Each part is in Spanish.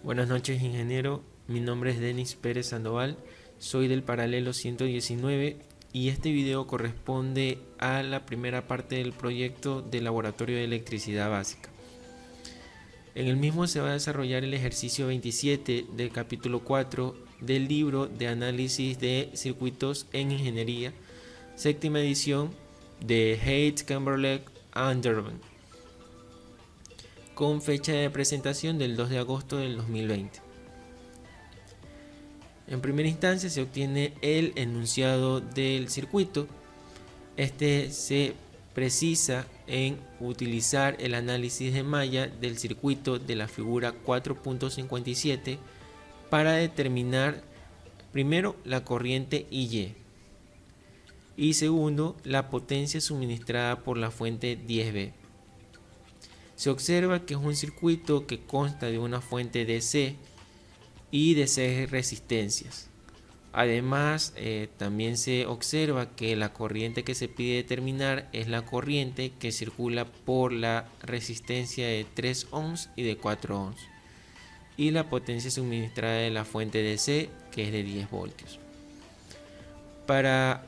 Buenas noches, ingeniero. Mi nombre es Denis Pérez Sandoval. Soy del paralelo 119 y este video corresponde a la primera parte del proyecto del Laboratorio de Electricidad Básica. En el mismo se va a desarrollar el ejercicio 27 del capítulo 4 del libro de análisis de circuitos en ingeniería, séptima edición de Hayes, Camberley and Durbin, con fecha de presentación del 2 de agosto del 2020. En primera instancia se obtiene el enunciado del circuito. Este se precisa en utilizar el análisis de malla del circuito de la figura 4.57 para determinar primero la corriente IY y segundo la potencia suministrada por la fuente 10V. Se observa que es un circuito que consta de una fuente DC y de 6 resistencias. Además, también se observa que la corriente que se pide determinar es la corriente que circula por la resistencia de 3 ohms y de 4 ohms y la potencia suministrada de la fuente DC, que es de 10 voltios. Para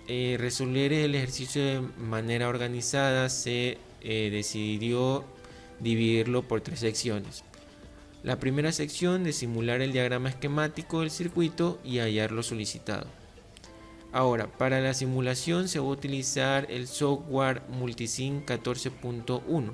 resolver el ejercicio de manera organizada se decidió dividirlo por 3 secciones. La primera sección de simular el diagrama esquemático del circuito y hallar lo solicitado. Ahora, para la simulación se va a utilizar el software Multisim 14.1.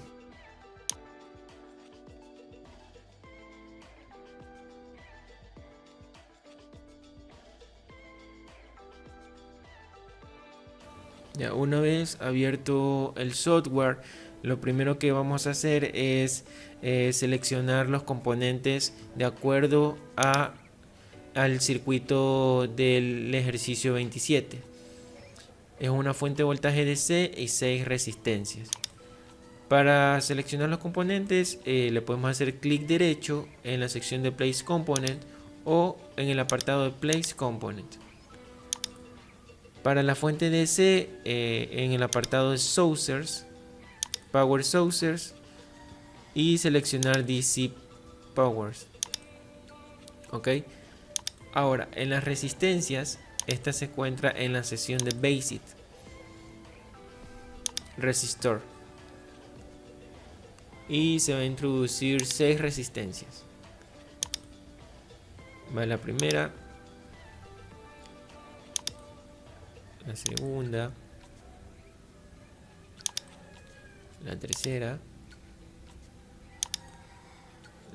Ya, una vez abierto el software, lo primero que vamos a hacer es seleccionar los componentes de acuerdo al circuito del ejercicio 27. Es una fuente de voltaje DC y 6 resistencias. Para seleccionar los componentes le podemos hacer clic derecho en la sección de Place Component o en el apartado de Place Component. Para la fuente DC en el apartado de Sources, Power Sources y seleccionar DC Powers. Ok. Ahora, en las resistencias, esta se encuentra en la sección de Basic Resistor y se va a introducir 6 resistencias. Va la primera, la segunda, la tercera,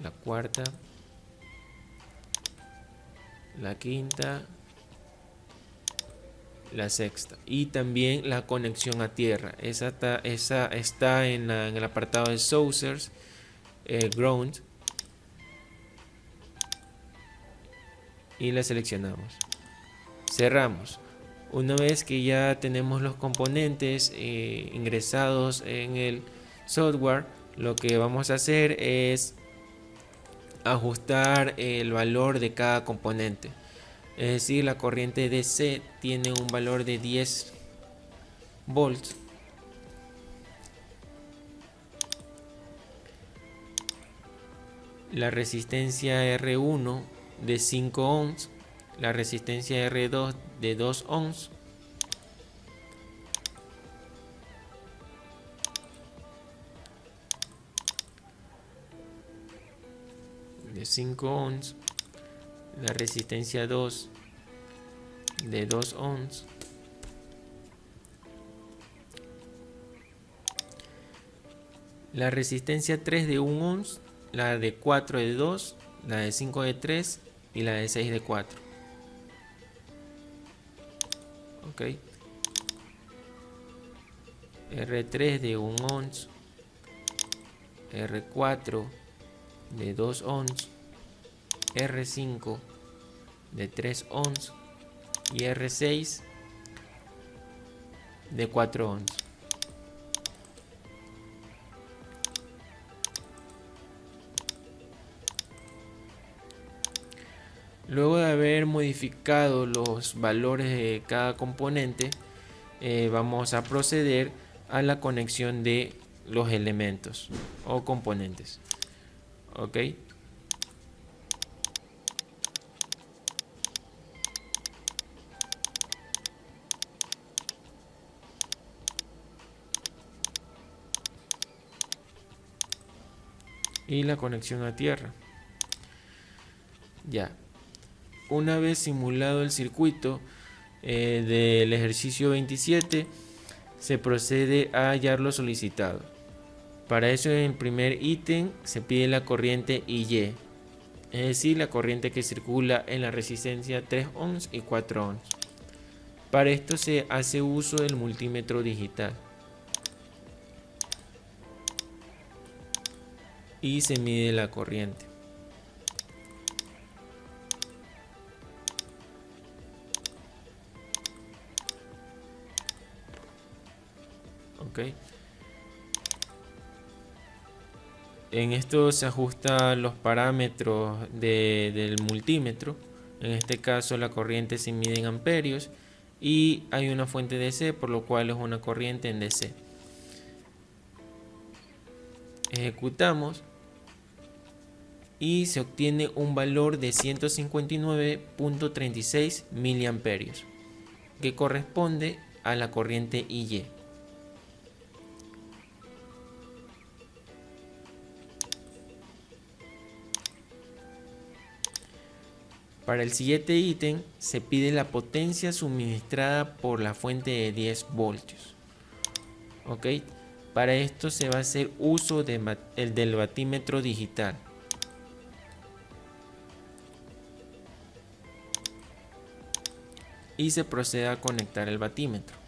la cuarta, la quinta, la sexta y también la conexión a tierra. Esa está en el apartado de Sources, Ground, y la seleccionamos. Cerramos. Una vez que ya tenemos los componentes ingresados en el software, lo que vamos a hacer es ajustar el valor de cada componente. Es decir, la corriente DC tiene un valor de 10 volts. La resistencia R1 de 5 ohms. La resistencia R2 de 2 ohms. De 5 ohms. La resistencia 2 de 2 ohms. La resistencia 3 de 1 ohms. La de 4 de 2. La de 5 de 3. Y la de 6 de 4. Ok. R3 de 1 ohms. R4 de 2 ohms. R5 de 3 ohms y R6 de 4 ohms. Luego de haber modificado los valores de cada componente, vamos a proceder a la conexión de los elementos o componentes. Ok. y la conexión a tierra. Ya, una vez simulado el circuito del ejercicio 27, se procede a hallar lo solicitado. Para eso, en el primer ítem se pide la corriente IY, es decir, la corriente que circula en la resistencia 3 ohms y 4 ohms. Para esto se hace uso del multímetro digital y se mide la corriente. Okay. En esto se ajustan los parámetros del multímetro. En este caso la corriente se mide en amperios y hay una fuente DC, por lo cual es una corriente en DC. Ejecutamos y se obtiene un valor de 159.36 miliamperios, que corresponde a la corriente IY. Para el siguiente ítem se pide la potencia suministrada por la fuente de 10 voltios. ¿Ok? Para esto se va a hacer uso del batímetro digital. Y se procede a conectar el batímetro.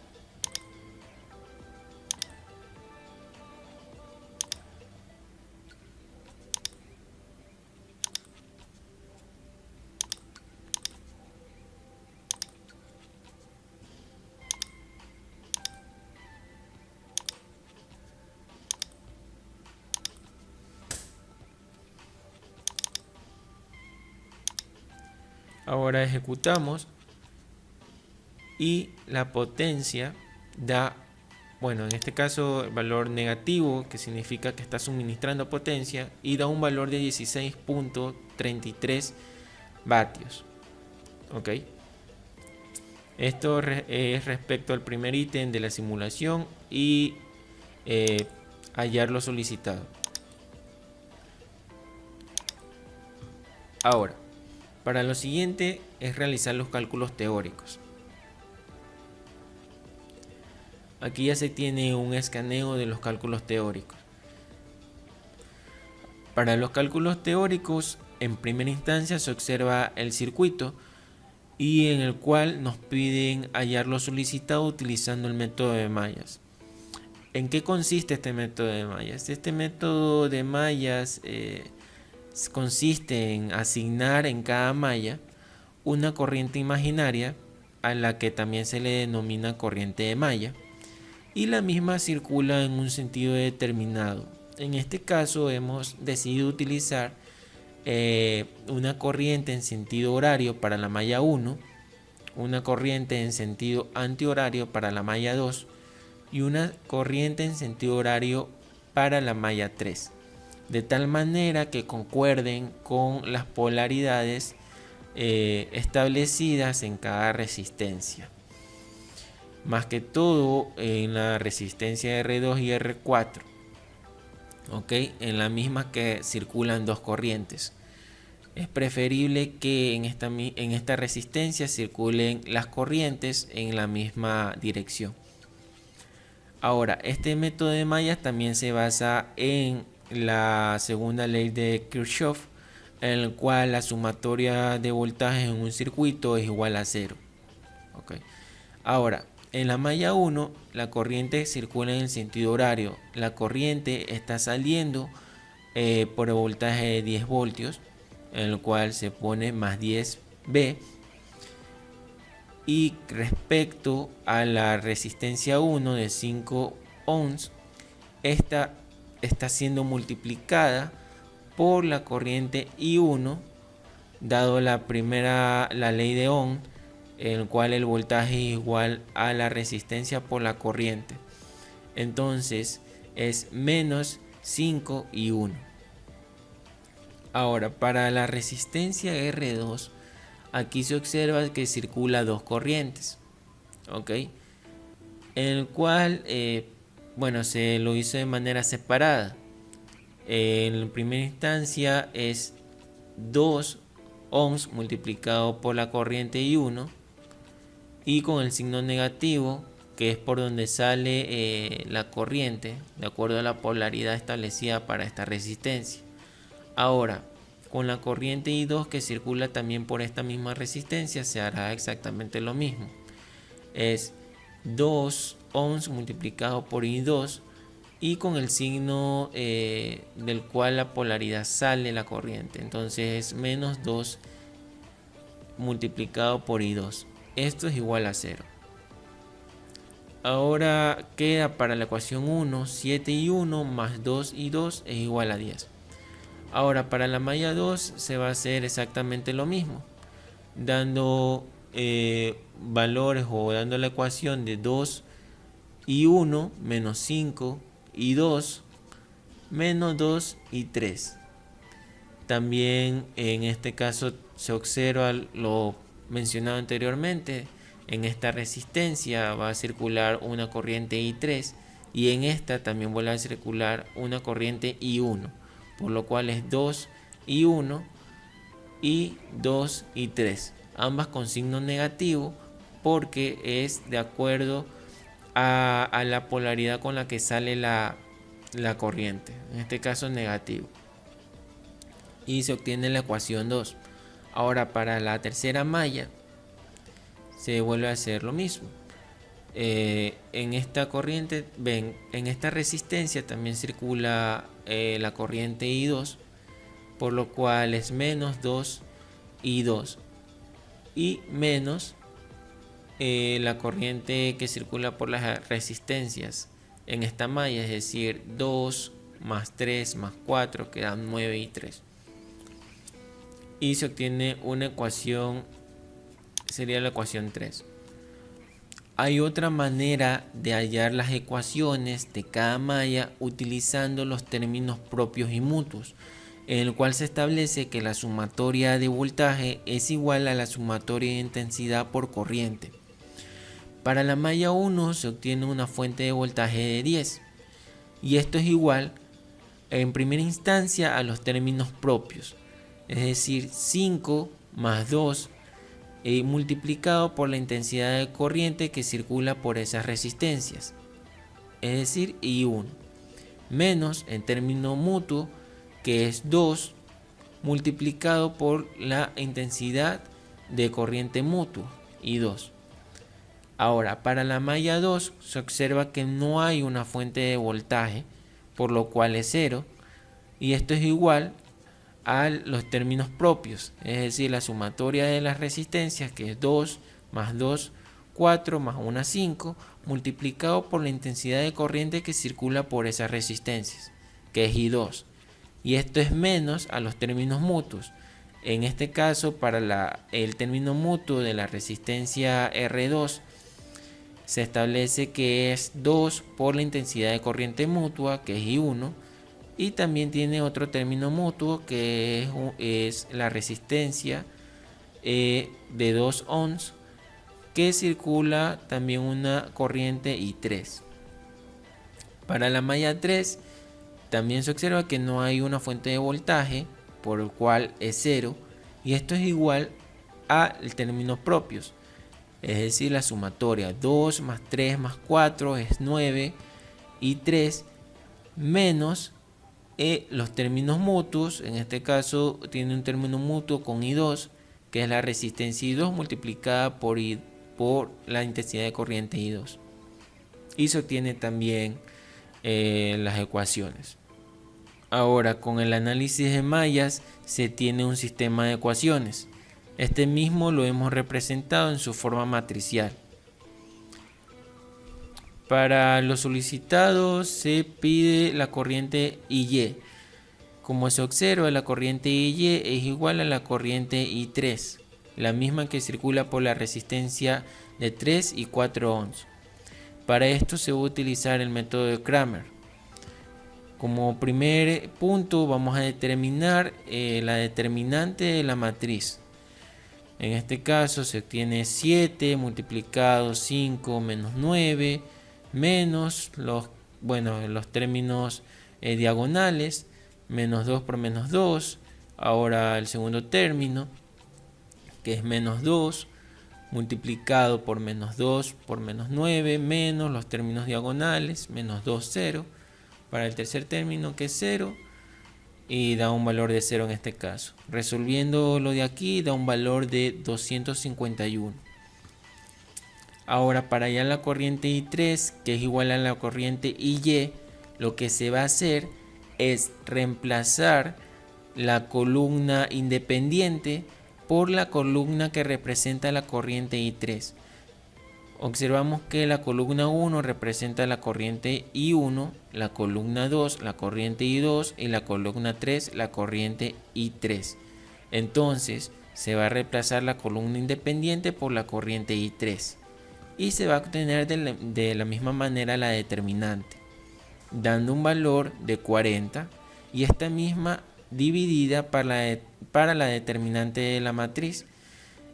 Ahora ejecutamos y la potencia da, bueno, en este caso el valor negativo, que significa que está suministrando potencia, y da un valor de 16.33 vatios. Ok, esto es respecto al primer ítem de la simulación y hallar lo solicitado. Ahora, para lo siguiente es realizar los cálculos teóricos. Aquí ya se tiene un escaneo de los cálculos teóricos. Para los cálculos teóricos, en primera instancia se observa el circuito y en el cual nos piden hallar lo solicitado utilizando el método de mallas. ¿En qué consiste este método de mallas? Este método de mallas consiste en asignar en cada malla una corriente imaginaria a la que también se le denomina corriente de malla, y la misma circula en un sentido determinado. En este caso hemos decidido utilizar una corriente en sentido horario para la malla 1, una corriente en sentido antihorario para la malla 2 y una corriente en sentido horario para la malla 3, de tal manera que concuerden con las polaridades establecidas en cada resistencia. Más que todo en la resistencia R2 y R4, ¿ok? En la misma que circulan dos corrientes. Es preferible que en esta resistencia circulen las corrientes en la misma dirección. Ahora, este método de mallas también se basa en la segunda ley de Kirchhoff, en el cual la sumatoria de voltajes en un circuito es igual a 0. ¿Okay? Ahora, en la malla 1, la corriente circula en el sentido horario. La corriente está saliendo por el voltaje de 10 voltios, en el cual se pone más 10V. Y respecto a la resistencia 1 de 5 ohms, esta está siendo multiplicada por la corriente I1, dado la ley de Ohm, en el cual el voltaje es igual a la resistencia por la corriente. Entonces es menos 5 y 1. Ahora, para la resistencia R2, aquí se observa que circula dos corrientes, ¿ok? En el cual, bueno, se lo hizo de manera separada. En primera instancia es 2 ohms multiplicado por la corriente I1 y con el signo negativo, que es por donde sale la corriente, de acuerdo a la polaridad establecida para esta resistencia. Ahora, con la corriente I2 que circula también por esta misma resistencia, se hará exactamente lo mismo. Es 2 ohms multiplicado por I2 y con el signo del cual la polaridad sale la corriente. Entonces es menos 2 multiplicado por I2. Esto es igual a 0. Ahora queda para la ecuación 1, 7 y 1 más 2 y 2 es igual a 10. Ahora para la malla 2 se va a hacer exactamente lo mismo, dando valores o dando la ecuación de 2 y 1 menos 5 y 2 menos 2 y 3. También en este caso se observa lo mencionado anteriormente. En esta resistencia va a circular una corriente I3 y en esta también vuelve a circular una corriente I1, por lo cual es 2 y 1 y 2 y 3, ambas con signo negativo porque es de acuerdo a la polaridad con la que sale la corriente, en este caso negativo, y se obtiene la ecuación 2. Ahora para la tercera malla se vuelve a hacer lo mismo. En esta corriente, en esta resistencia también circula la corriente I2, por lo cual es menos 2 I2 y menos la corriente que circula por las resistencias en esta malla, es decir, 2 más 3 más 4 quedan 9 y 3. Y se obtiene una ecuación, sería la ecuación 3. Hay otra manera de hallar las ecuaciones de cada malla utilizando los términos propios y mutuos, en el cual se establece que la sumatoria de voltaje es igual a la sumatoria de intensidad por corriente. Para la malla 1 se obtiene una fuente de voltaje de 10 y esto es igual en primera instancia a los términos propios, es decir, 5 más 2 multiplicado por la intensidad de corriente que circula por esas resistencias, es decir, I1, menos en término mutuo, que es 2 multiplicado por la intensidad de corriente mutua, I2. Ahora, para la malla 2 se observa que no hay una fuente de voltaje, por lo cual es 0, y esto es igual a los términos propios, es decir, la sumatoria de las resistencias, que es 2 más 2, 4 más 1, 5, multiplicado por la intensidad de corriente que circula por esas resistencias, que es I2. Y esto es menos a los términos mutuos. En este caso, para el término mutuo de la resistencia R2, se establece que es 2 por la intensidad de corriente mutua, que es I1, y también tiene otro término mutuo que es la resistencia de 2 ohms, que circula también una corriente I3. Para la malla 3 también se observa que no hay una fuente de voltaje, por el cual es 0, y esto es igual a términos propios, es decir, la sumatoria 2 más 3 más 4 es 9 y 3 menos los términos mutuos. En este caso tiene un término mutuo con I2, que es la resistencia I2 multiplicada por la intensidad de corriente I2, y se obtiene también las ecuaciones. Ahora, con el análisis de mallas se tiene un sistema de ecuaciones. Este mismo lo hemos representado en su forma matricial. Para los solicitados se pide la corriente IY. Como se observa, la corriente IY es igual a la corriente I3, la misma que circula por la resistencia de 3 y 4 ohms. Para esto se va a utilizar el método de Cramer. Como primer punto vamos a determinar la determinante de la matriz. En este caso se obtiene 7 multiplicado 5 menos 9 menos los términos diagonales, menos 2 por menos 2. Ahora el segundo término, que es menos 2, multiplicado por menos 2 por menos 9, menos los términos diagonales, menos 2, 0. Para el tercer término, que es 0, y da un valor de 0 en este caso. Resolviendo lo de aquí, da un valor de 251. Ahora, para hallar la corriente I3, que es igual a la corriente IY, lo que se va a hacer es reemplazar la columna independiente por la columna que representa la corriente I3. Observamos que la columna 1 representa la corriente I1, la columna 2 la corriente I2 y la columna 3 la corriente I3. Entonces se va a reemplazar la columna independiente por la corriente I3 y se va a obtener de la misma manera la determinante, dando un valor de 40, y esta misma dividida para la determinante de la matriz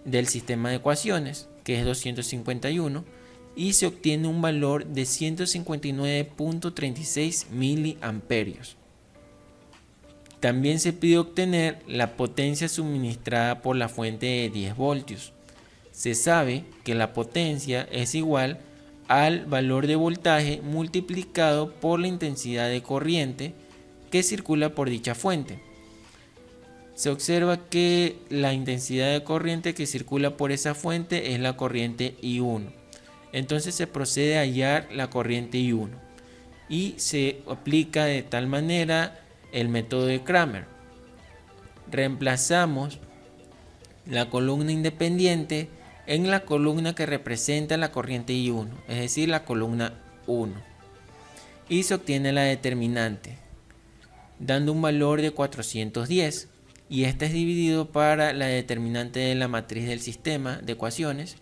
del sistema de ecuaciones, que es 251, y se obtiene un valor de 159.36 miliamperios. También se pide obtener la potencia suministrada por la fuente de 10 voltios. Se sabe que la potencia es igual al valor de voltaje multiplicado por la intensidad de corriente que circula por dicha fuente. Se observa que la intensidad de corriente que circula por esa fuente es la corriente I1. Entonces se procede a hallar la corriente I1 y se aplica de tal manera el método de Cramer. Reemplazamos la columna independiente en la columna que representa la corriente I1, es decir, la columna 1, y se obtiene la determinante, dando un valor de 410, y este es dividido para la determinante de la matriz del sistema de ecuaciones,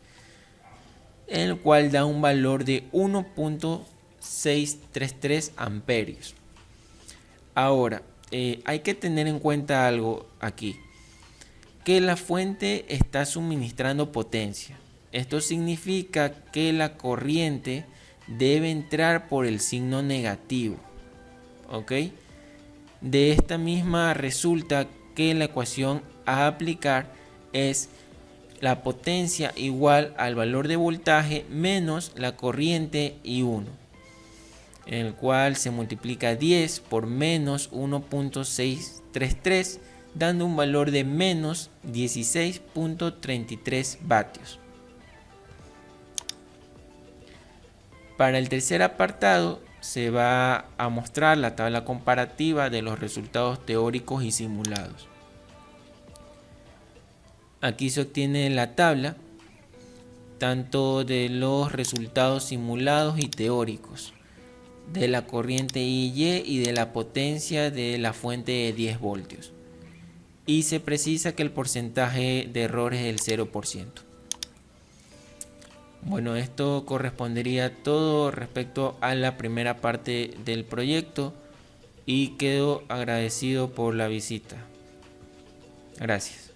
el cual da un valor de 1.633 amperios. Ahora, hay que tener en cuenta algo aquí, que la fuente está suministrando potencia. Esto significa que la corriente debe entrar por el signo negativo, ¿ok? De esta misma resulta que la ecuación a aplicar es la potencia igual al valor de voltaje menos la corriente I1, en el cual se multiplica 10 por menos 1.633, dando un valor de menos 16.33 vatios. Para el tercer apartado se va a mostrar la tabla comparativa de los resultados teóricos y simulados. Aquí se obtiene la tabla tanto de los resultados simulados y teóricos, de la corriente IY y de la potencia de la fuente de 10 voltios. Y se precisa que el porcentaje de error es del 0%. Bueno, esto correspondería todo respecto a la primera parte del proyecto y quedo agradecido por la visita. Gracias.